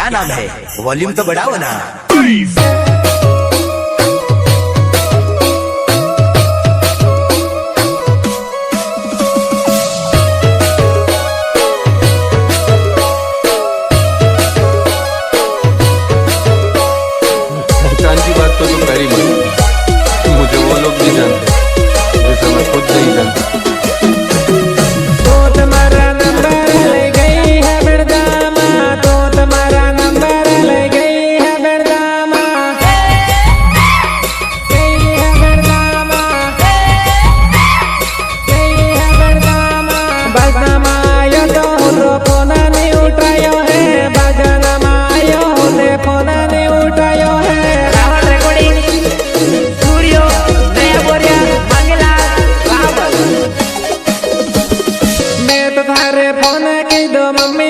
क्या नाम है? वॉल्यूम तो बढ़ाओ ना। पहचान की बात तो पहली बात मुझे वो लोग नहीं जानते जैसा मैं खुद नहीं जानता। फोन की दो मम्मी